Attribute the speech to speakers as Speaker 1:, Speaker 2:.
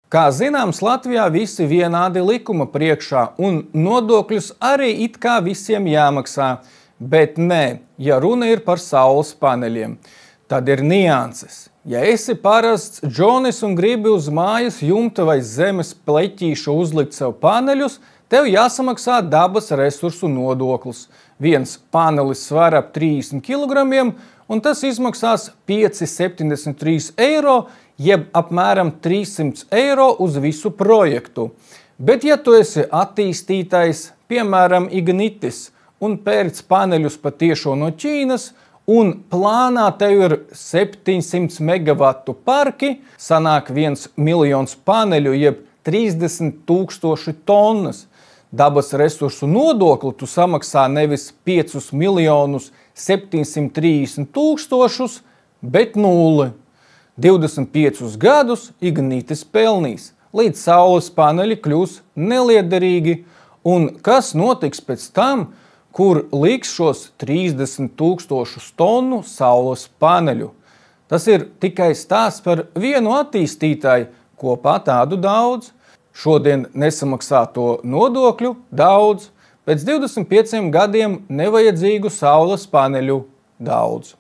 Speaker 1: Kā zināms, Latvijā visi vienādi likuma priekšā, un nodokļus arī it kā visiem jāmaksā. Bet nē, ja runa ir par saules paneļiem, tad ir nianses. Ja esi parasts džonis un gribi uz mājas jumta vai zemes pleķīša uzlikt sev paneļus, tev jāsamaksā dabas resursu nodoklis. Viens panelis svar ap 30 kg, un tas izmaksās 5,73 eiro, jeb apmēram 300 eiro uz visu projektu. Bet ja tu esi attīstītais, piemēram, Ignitis, un pērc paneļus patiešo no Ķīnas, un plānā tev ir 700 megavatu parki, sanāk 1 miljons paneļu, jeb 30 000 tonnas. Dabas resursu nodokli tu samaksā nevis 5 730 000, bet 0. 25 gadus Ignitis pelnīs, līdz saules paneļi kļūs neliederīgi. Un kas notiks pēc tam, kur liks šos 30 000 tonu saules paneļu? Tas ir tikai stāsts par vienu attīstītāju, kopā tādu daudz. Šodien nesamaksāto nodokļu daudz, pēc 25 gadiem nevajadzīgu saules paneļu daudz.